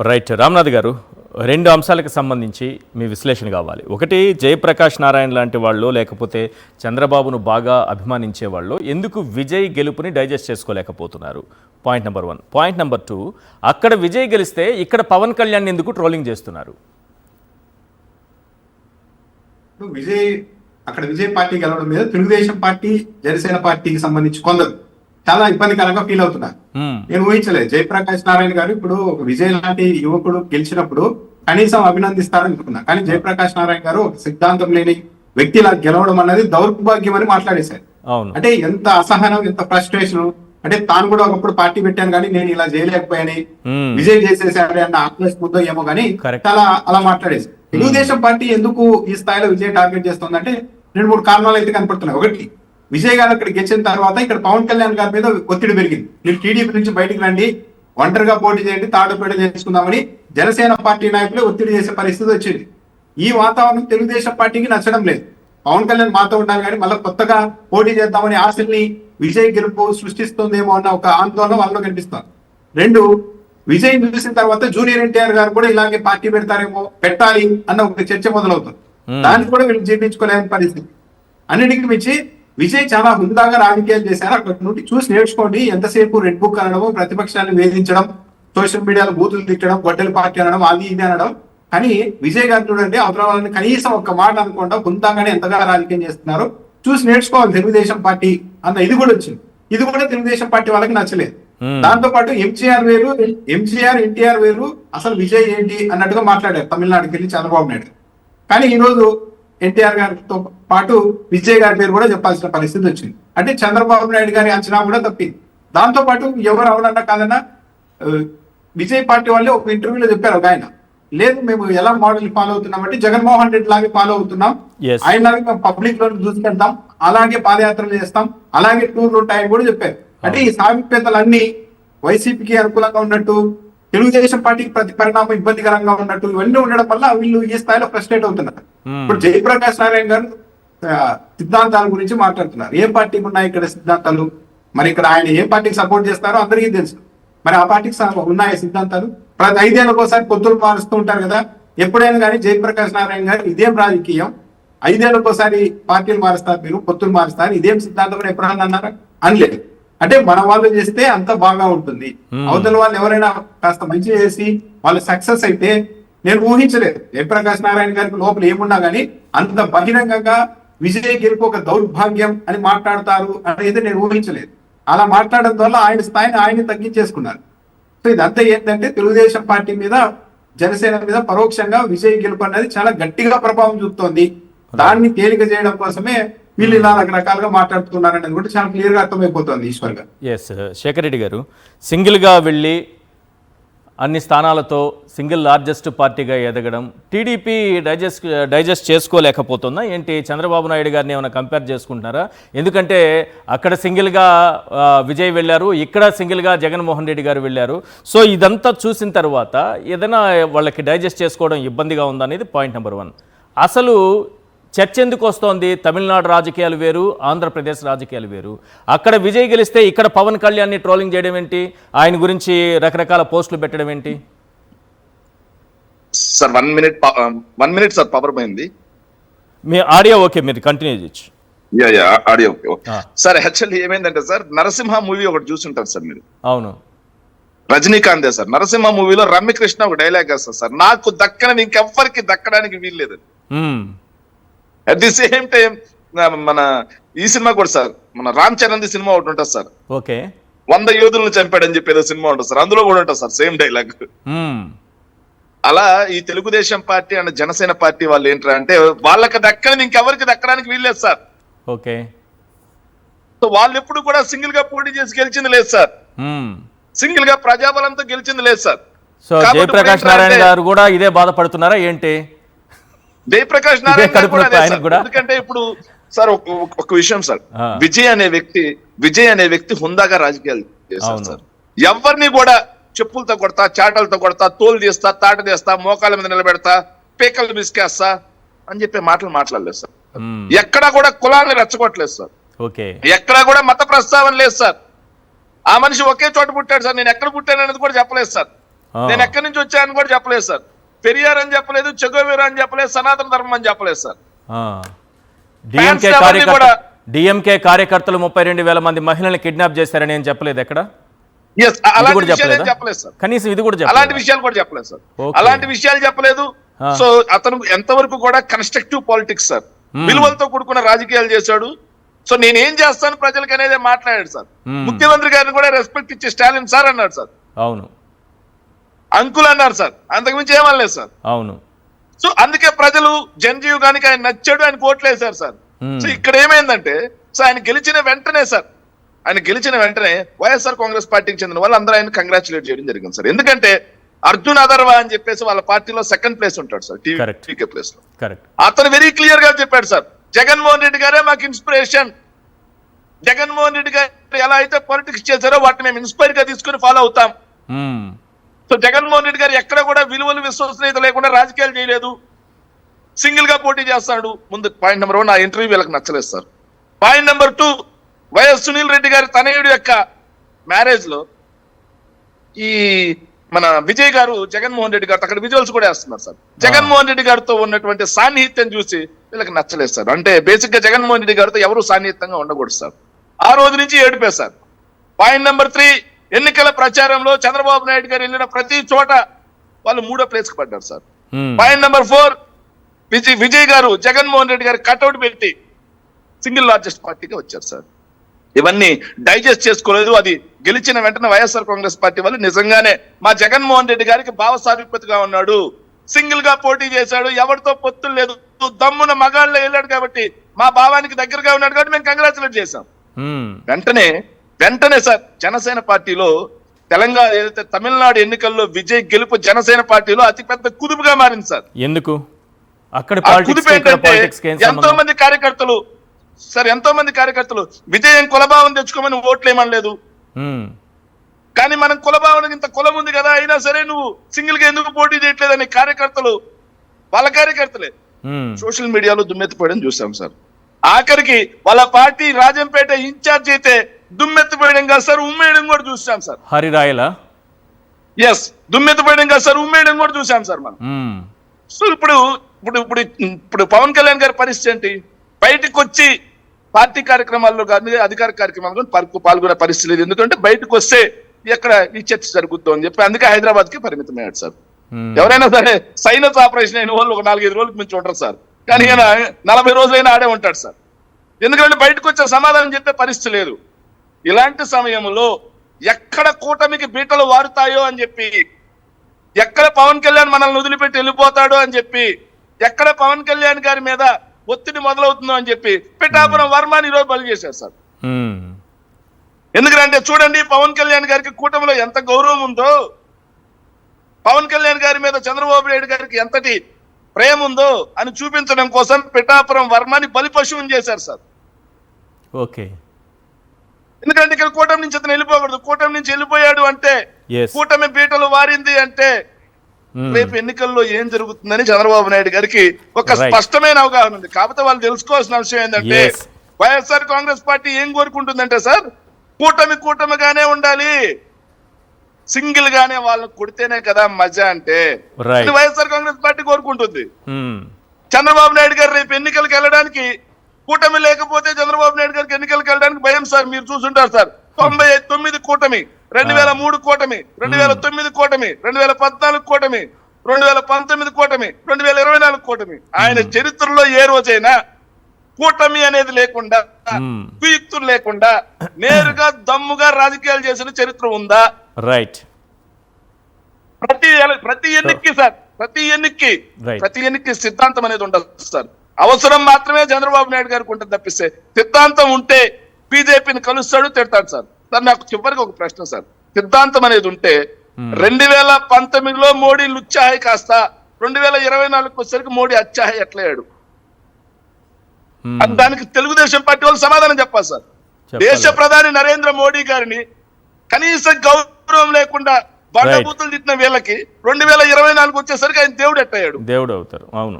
Right. Ramnath గారు, రెండు అంశాలకు సంబంధించి మీ విశ్లేషణ కావాలి. ఒకటి, జయప్రకాష్ నారాయణ లాంటి వాళ్ళు లేకపోతే చంద్రబాబును బాగా అభిమానించే వాళ్ళు ఎందుకు విజయ్ గెలుపుని డైజెస్ట్ చేసుకోలేకపోతున్నారు? Point number 1. పాయింట్ నెంబర్ 2, అక్కడ విజయ్ గెలిస్తే ఇక్కడ పవన్ కళ్యాణ్ ఎందుకు ట్రోలింగ్ చేస్తున్నారు? విజయ్ పార్టీ గెలవడం మీద తెలుగుదేశం పార్టీ, జనసేన పార్టీకి సంబంధించి కొందరు చాలా ఇబ్బందికరంగా ఫీల్ అవుతున్నారు. నేను ఊహించలేదు జయప్రకాష్ నారాయణ గారు ఇప్పుడు విజయ్ లాంటి యువకుడు గెలిచినప్పుడు కనీసం అభినందిస్తారనుకున్నా. కానీ జయప్రకాష్ నారాయణ గారు ఒక సిద్ధాంతం లేని వ్యక్తిలా గెలవడం అన్నది దౌర్భాగ్యం అని మాట్లాడేశారు. అంటే ఎంత అసహనం, ఎంత ఫ్రస్ట్రేషన్. అంటే తాను కూడా ఒకప్పుడు పార్టీ పెట్టాను కానీ నేను ఇలా చేయలేకపోయాని, విజయ్ చేసేసాడు అన్న ఆక్రోష్ ముద్దో ఏమో కానీ చాలా అలా మాట్లాడేసి. తెలుగుదేశం పార్టీ ఎందుకు ఈ స్థాయిలో విజయ్ టార్గెట్ చేస్తుందంటే 2-3 కారణాలు అయితే కనపడుతున్నాయి. ఒకటి, విజయ్ గారు అక్కడ గెలిచిన తర్వాత ఇక్కడ పవన్ కళ్యాణ్ గారి మీద ఒత్తిడి పెరిగింది. మీరు టీడీపీ నుంచి బయటకు రండి, ఒంటరిగా పోటీ చేయండి, తాడుపేట చేసుకుందామని జనసేన పార్టీ నాయకులు ఒత్తిడి చేసే పరిస్థితి వచ్చింది. ఈ వాతావరణం తెలుగుదేశం పార్టీకి నచ్చడం లేదు. పవన్ కళ్యాణ్ మాతో ఉండాలి కానీ మళ్ళీ కొత్తగా పోటీ చేద్దామని ఆశల్ని విజయ్ గెలుపు సృష్టిస్తుందేమో అన్న ఒక ఆందోళన వాళ్ళలో కనిపిస్తుంది. 2, విజయ్ చూసిన తర్వాత జూనియర్ ఎన్టీఆర్ గారు కూడా ఇలాగే పార్టీ పెడతారేమో, పెట్టాలి అన్న ఒక చర్చ మొదలవుతుంది. దాన్ని కూడా వీళ్ళు జీర్ణించుకోలేని పరిస్థితి. అన్నిటికీ మించి విజయ్ చాలా హుందాగా రాజకీయాలు చేశారు. అక్కడ నుండి చూసి నేర్చుకోండి. ఎంతసేపు రెడ్ బుక్ అనడం, ప్రతిపక్షాన్ని వేధించడం, సోషల్ మీడియాలో బూతులు తిట్టడం, గొడ్డలి పార్టీ అనడం, అది ఇది అనడం. కానీ విజయ్ గారు చూడండి, అవతల వాళ్ళని కనీసం ఒక్క మాట అనుకోకుండా హుందాగానే ఎంతగా రాజకీయం చేస్తున్నారు చూసి నేర్చుకోవాలి తెలుగుదేశం పార్టీ అన్న ఇది కూడా వచ్చింది. ఇది కూడా తెలుగుదేశం పార్టీ వాళ్ళకి నచ్చలేదు. దాంతో పాటు ఎంజీఆర్ వేరు, ఎన్టీఆర్ వేరు, అసలు విజయ్ ఏంటి అన్నట్టుగా మాట్లాడారు తమిళనాడుకి వెళ్ళి చంద్రబాబు నాయుడు. కానీ ఈ రోజు ఎన్టీఆర్ గారితో పాటు విజయ్ గారి పేరు కూడా చెప్పాల్సిన పరిస్థితి వచ్చింది. అంటే చంద్రబాబు నాయుడు గారి అంచనా కూడా తప్పింది. దాంతో పాటు ఎవరు అవునన్నా కాదన్నా విజయ్ పార్టీ వాళ్ళే ఒక ఇంటర్వ్యూలో చెప్పారు ఒక ఆయన, లేదు మేము ఎలా మోడల్ ఫాలో అవుతున్నాం అంటే జగన్మోహన్ రెడ్డి లాగే ఫాలో అవుతున్నాం, ఆయన లాగే మేము పబ్లిక్ లో చూసుకెళ్తాం, అలాగే పాదయాత్రలు చేస్తాం, అలాగే టూర్లు ఉంటాయని కూడా చెప్పారు. అంటే ఈ సామీప్యతలన్నీ వైసీపీకి అనుకూలంగా ఉన్నట్టు, తెలుగుదేశం పార్టీకి ప్రతి పరిణామం ఇబ్బందికరంగా ఉన్నట్టు ఇవన్నీ ఉండడం వల్ల వీళ్ళు ఈ స్థాయిలో ఫ్రస్ట్రేట్ అవుతున్నారు. ఇప్పుడు జయప్రకాష్ నారాయణ గారు సిద్ధాంతాల గురించి మాట్లాడుతున్నారు. ఏ పార్టీకి ఉన్నాయి ఇక్కడ సిద్ధాంతాలు? మరి ఇక్కడ ఆయన ఏ పార్టీకి సపోర్ట్ చేస్తారో అందరికీ తెలుసు. మరి ఆ పార్టీకి ఉన్నాయి సిద్ధాంతాలు? ప్రతి 5 ఏళ్ళకి ఒకసారి పొత్తులు మారుస్తూ ఉంటారు కదా. ఎప్పుడైనా కానీ జయప్రకాష్ నారాయణ గారు ఇదేం రాజకీయం, 5 ఏళ్ళకి ఒకసారి పార్టీలు మారుస్తారు, మీరు పొత్తులు మారుస్తారు, ఇదేం సిద్ధాంతం ఎప్పుడన్నా అన్నారా? అనలేదు. అంటే మన వాళ్ళు చేస్తే అంత బాగా ఉంటుంది. అవతల వాళ్ళు ఎవరైనా కాస్త మంచి చేసి వాళ్ళు సక్సెస్ అయితే నేను ఊహించలేదు. జయప్రకాష్ నారాయణ గారికి లోపల ఏమున్నా కానీ అంత బహిరంగంగా విజయ్ గెలుపు ఒక దౌర్భాగ్యం అని మాట్లాడతారు అనేది నేను ఊహించలేదు. అలా మాట్లాడడం వల్ల ఆయన స్థాయిని ఆయన తగ్గించేసుకున్నారు. సో ఇదంతా ఏంటంటే తెలుగుదేశం పార్టీ మీద, జనసేన మీద పరోక్షంగా విజయ్ గెలుపు అనేది చాలా గట్టిగా ప్రభావం చూపుతోంది. దాన్ని తేలిక చేయడం కోసమే వీళ్ళు ఇలా రకరకాలుగా మాట్లాడుతున్నారనేది కూడా చాలా క్లియర్ గా అర్థమైపోతుంది ఈశ్వర్ గారు. ఎస్, శేఖర్ రెడ్డి గారు, సింగిల్ గా వెళ్ళి అన్ని స్థానాలతో సింగిల్ లార్జెస్ట్ పార్టీగా ఎదగడం టీడీపీ డైజెస్ట్ చేసుకోలేకపోతుందా ఏంటి? చంద్రబాబు నాయుడు గారిని ఏమైనా కంపేర్ చేసుకుంటున్నారా? ఎందుకంటే అక్కడ సింగిల్గా విజయ్ వెళ్ళారు, ఇక్కడ సింగిల్గా జగన్మోహన్ రెడ్డి గారు వెళ్ళారు. సో ఇదంతా చూసిన తర్వాత ఏదైనా వాళ్ళకి డైజెస్ట్ చేసుకోవడం ఇబ్బందిగా ఉందనేది పాయింట్ నెంబర్ 1. అసలు చర్చ ఎందుకు వస్తోంది? తమిళనాడు రాజకీయాలు వేరు, ఆంధ్రప్రదేశ్ రాజకీయాలు వేరు. అక్కడ విజయ్ గెలిస్తే ఇక్కడ పవన్ కళ్యాణ్ని ట్రోలింగ్ చేయడం ఏంటి? ఆయన గురించి రకరకాల పోస్టులు పెట్టడం ఏంటి? సార్ 1 మినిట్ సార్, పవర్ పోయింది. మీ ఆడియో ఓకే, మీరు కంటిన్యూ చేయొచ్చు. Audio okay sir. యాక్చువల్లీ ఏమైందంటే సార్, నరసింహ మూవీ ఒకటి చూసుంటారు సార్ మీరు. అవును, రజనీకాంతే సార్. నరసింహ మూవీలో రమ్యకృష్ణ ఒక డైలాగ్ వేస్తారు సార్, నాకు దక్కనని ఇంకెవ్వరికి దక్కడానికి వీల్లేదు. అట్ ది సేమ్ టైం మన ఈ సినిమా కూడా సార్, మన రామ్ చరణ్ సినిమా ఒకటి ఉంటుంది సార్, ఓకే, 100 యోధులను చంపాడని చెప్పేదో సినిమా ఉంటుంది సార్, అందులో కూడా ఉంటుంది సార్ సేమ్ డైలాగ్. అలా ఈ Telugu Desam party and Janasena party వాళ్ళు ఏంట్రా అంటే వాళ్ళకి దక్కని ఇంకెవరికి దక్కడానికి వీల్లేదు సార్. ఓకే, సో వాళ్ళు ఎప్పుడు కూడా సింగిల్ గా పోటీ చేసి గెలిచింది లేదు సార్, సింగిల్ గా ప్రజాబలంతో గెలిచింది లేదు సార్. సో జయప్రకాష్ నారాయణ గారు కూడా ఇదే బాధపడుతున్నారా ఏంటి? జయప్రకాష్ నారాయణ కూడా ఎందుకంటే ఇప్పుడు సార్ ఒక విషయం సార్, విజయ్ అనే వ్యక్తి హుందాగా రాజకీయాలు చేస్తారు సార్. ఎవరిని కూడా చెప్పులతో కొడతా, చాటలతో కొడతా, తోలు తీస్తా, తాట తీస్తా, మోకాల మీద నిలబెడతా, పేకలు బిస్కేస్తా అని చెప్పే మాటలు మాట్లాడలేదు సార్. ఎక్కడా కూడా కులాన్ని రెచ్చగొట్టలేదు సార్, ఎక్కడా కూడా మత ప్రస్తావన లేదు సార్. ఆ మనిషి ఒకే చోట పుట్టాడు సార్, నేను ఎక్కడ పుట్టాను అనేది కూడా చెప్పలేదు సార్. నేను ఎక్కడి నుంచి వచ్చానని కూడా చెప్పలేదు సార్. పెరియార్ అని చెప్పలేదు, చెగోవేరా అని చెప్పలేదు, సనాతన ధర్మం అని చెప్పలేదు సార్. డిఎంకే కార్యకర్తలు 32,000 మంది మహిళల్ని కిడ్నాప్ చేశారని ఏం చెప్పలేదు ఎక్కడ? అలాంటి విషయాలు చెప్పలేదు సార్. కనీసం ఇది కూడా అలాంటి విషయాలు కూడా చెప్పలేదు సార్. అలాంటి విషయాలు చెప్పలేదు. సో అతను ఎంతవరకు కూడా కన్స్ట్రక్టివ్ పాలిటిక్స్ సార్, విలువలతో కూడుకున్న రాజకీయాలు చేశాడు. సో నేనేం చేస్తాను ప్రజలకు అనేది మాట్లాడాడు సార్. ముఖ్యమంత్రి గారిని కూడా రెస్పెక్ట్ ఇచ్చి స్టాలిన్ సార్ అన్నాడు సార్. అవును, అంకుల్ అన్నారు సార్. అంతకుమించి ఏమనలేదు సార్. అవును. సో అందుకే ప్రజలు జనజీవగానికి ఆయన నచ్చాడు, ఆయన కోట్లేశారు సార్. సో ఇక్కడ ఏమైందంటే సో ఆయన గెలిచిన వెంటనే వైఎస్ఆర్ కాంగ్రెస్ పార్టీకి చెందిన వాళ్ళు అందరూ ఆయన కంగ్రాచులేట్ చేయడం జరిగింది సార్. ఎందుకంటే అర్జున్ అదర్వా అని చెప్పేసి వాళ్ళ పార్టీలో సెకండ్ ప్లేస్ ఉంటాడు సార్, టీకే ప్లేస్ లో. అతను వెరీ క్లియర్ గా చెప్పాడు సార్, జగన్మోహన్ రెడ్డి గారే మాకు ఇన్స్పిరేషన్. జగన్మోహన్ రెడ్డి గారు ఎలా అయితే పాలిటిక్స్ చేశారో వాటిని మేము ఇన్స్పైర్ గా తీసుకుని ఫాలో అవుతాం. సో జగన్మోహన్ రెడ్డి గారు ఎక్కడ కూడా విలువలు విశ్వసనీయత లేకుండా రాజకీయాలు చేయలేదు, సింగిల్ గా పోటీ చేస్తాడు. ముందు పాయింట్ నెంబర్ 1 ఆ ఇంటర్వ్యూ వీళ్ళకి నచ్చలేదు sir. Point number 2 YS Sunil Reddy గారి తనయుడు యొక్క మ్యారేజ్ లో ఈ మన విజయ్ గారు జగన్మోహన్ రెడ్డి గారు అక్కడ విజువల్స్ కూడా వేస్తున్నారు సార్. జగన్మోహన్ రెడ్డి గారితో ఉన్నటువంటి సాన్నిహిత్యం చూసి వీళ్ళకి నచ్చలేదు సార్. అంటే బేసిక్ గా జగన్మోహన్ రెడ్డి గారితో ఎవరు సాన్నిహిత్యంగా ఉండకూడదు సార్. ఆ రోజు నుంచి ఏడిపే సార్. పాయింట్ నెంబర్ 3 ఎన్నికల ప్రచారంలో చంద్రబాబు నాయుడు గారు వెళ్ళిన ప్రతి చోట వాళ్ళు 3వ ప్లేస్ కి పడ్డారు సార్. పాయింట్ నెంబర్ 4 విజయ్ గారు జగన్మోహన్ రెడ్డి గారు కట్అవుట్ పెట్టి సింగిల్ లార్జెస్ట్ పార్టీగా వచ్చారు సార్. ఇవన్నీ డైజెస్ట్ చేసుకోలేదు. అది గెలిచిన వెంటనే వైఎస్ఆర్ కాంగ్రెస్ పార్టీ వాళ్ళు నిజంగానే మా జగన్మోహన్ రెడ్డి గారికి భావ సారూప్యతగా ఉన్నాడు, సింగిల్ గా పోటీ చేశాడు, ఎవరితో పొత్తులు లేదు, దమ్మున మగాళ్ళలో వెళ్ళాడు కాబట్టి మా భావానికి దగ్గరగా ఉన్నాడు కాబట్టి మేము కంగ్రాచులేట్ చేశాం. వెంటనే సార్ జనసేన పార్టీలో తెలంగాణ ఏదైతే తమిళనాడు ఎన్నికల్లో విజయ్ గెలుపు జనసేన పార్టీలో అతిపెద్ద కుదుపుగా మారింది సార్. ఎందుకు? అక్కడ కుదుపు ఏంటంటే ఎంతో మంది కార్యకర్తలు విజయం కులభావం తెచ్చుకోమని ఓట్లు ఏమనలేదు. కానీ మనం కులభావం ఇంత కులం ఉంది కదా, అయినా సరే నువ్వు సింగిల్ గా ఎందుకు పోటీ చేయట్లేదని వాళ్ళ కార్యకర్తలే సోషల్ మీడియాలో దుమ్మెత్తిపోయడం చూసాం సార్. ఆఖరికి వాళ్ళ పార్టీ రాజంపేట ఇన్ఛార్జ్ అయితే దుమ్మెత్తిపోయడం కాదు సార్, ఉమ్మేయడం కూడా చూసాం సార్. హరిరాయల దుమ్మెత్తిపోయడం కాదు సార్, ఉమ్మేయడం కూడా చూసాం సార్ మనం. సో ఇప్పుడు పవన్ కళ్యాణ్ గారి పరిస్థితి ఏంటి? బయటకు వచ్చి పార్టీ కార్యక్రమాల్లో కానీ అధికార కార్యక్రమాల్లో పాల్గొనే పరిస్థితి లేదు. ఎందుకంటే బయటకు వస్తే ఎక్కడ ఈ చర్చ జరుగుతుంది అని చెప్పి అందుకే హైదరాబాద్ కి పరిమితమయ్యాడు సార్. ఎవరైనా సరే సైనస్ ఆపరేషన్ అయిన వాళ్ళు ఒక 4-5 రోజులకు మించి ఉంటారు సార్, కానీ ఈయన 40 రోజులైనా ఆడే ఉంటాడు సార్. ఎందుకంటే బయటకు వచ్చే సమాధానం చెప్పే పరిస్థితి లేదు. ఇలాంటి సమయంలో ఎక్కడ కూటమికి బీటలు వారుతాయో అని చెప్పి, ఎక్కడ పవన్ కళ్యాణ్ మనల్ని వదిలిపెట్టి వెళ్ళిపోతాడో అని చెప్పి, ఎక్కడ పవన్ కళ్యాణ్ గారి మీద ఒత్తిడి మొదలవుతుందో అని చెప్పి పిఠాపురం వర్మని ఈరోజు బలి చేశారు సార్. ఎందుకంటే చూడండి పవన్ కళ్యాణ్ గారికి కూటమిలో ఎంత గౌరవం ఉందో, పవన్ కళ్యాణ్ గారి మీద చంద్రబాబు నాయుడు గారికి ఎంతటి ప్రేమ ఉందో అని చూపించడం కోసం పిఠాపురం వర్మని బలి పశువుని చేశారు సార్. ఓకే. ఎందుకంటే ఇక్కడ కూటమి నుంచి అతను వెళ్ళిపోకూడదు. కూటమి నుంచి వెళ్ళిపోయాడు అంటే, కూటమి బీటలు వారింది అంటే రేపు ఎన్నికల్లో ఏం జరుగుతుందని చంద్రబాబు నాయుడు గారికి ఒక స్పష్టమైన అవగాహన ఉంది. కాకపోతే వాళ్ళు తెలుసుకోవాల్సిన విషయం ఏంటంటే వైఎస్ఆర్ కాంగ్రెస్ పార్టీ ఏం కోరుకుంటుందంటే సార్, కూటమిగానే ఉండాలి, సింగిల్ గానే వాళ్ళని కొడితేనే కదా మజా అంటే వైఎస్ఆర్ కాంగ్రెస్ పార్టీ కోరుకుంటుంది. చంద్రబాబు నాయుడు గారు రేపు ఎన్నికలకు వెళ్ళడానికి కూటమి లేకపోతే చంద్రబాబు నాయుడు గారికి ఎన్నికలకు వెళ్ళడానికి భయం సార్. మీరు చూసుంటారు సార్, 99 కూటమి, 2003 కూటమి, 2009 కూటమి, 2014 కూటమి, 2019 కూటమి, 2024 కూటమి. ఆయన చరిత్రలో ఏ రోజైనా కూటమి అనేది లేకుండా, కుయుక్తులు లేకుండా నేరుగా దమ్ముగా రాజకీయాలు చేసిన చరిత్ర ఉందా? రైట్. ప్రతి ఎన్నికకి సార్, ప్రతి ఎన్నికకి సిద్ధాంతం అనేది ఉండదు సార్. అవసరం మాత్రమే చంద్రబాబు నాయుడు గారికి ఉంటుంది తప్పిస్తే సిద్ధాంతం ఉంటే బీజేపీని కలుస్తాడు, తిడతాడు సార్. సార్ నాకు చివరికి ఒక ప్రశ్న సార్, సిద్ధాంతం అనేది ఉంటే 2019లో మోడీ లుచ్చాయి కాస్త 2024 వచ్చేసరికి మోడీ అచ్చాయి ఎట్లయ్యాడు? దానికి తెలుగుదేశం పార్టీ వాళ్ళు సమాధానం చెప్పాలి సార్. దేశ ప్రధాని నరేంద్ర మోడీ గారిని కనీస గౌరవం లేకుండా బండబూతులు తిట్టిన వీళ్ళకి 2024 వచ్చేసరికి ఆయన దేవుడు ఎట్టయ్యాడు? దేవుడు అవుతారు. అవును.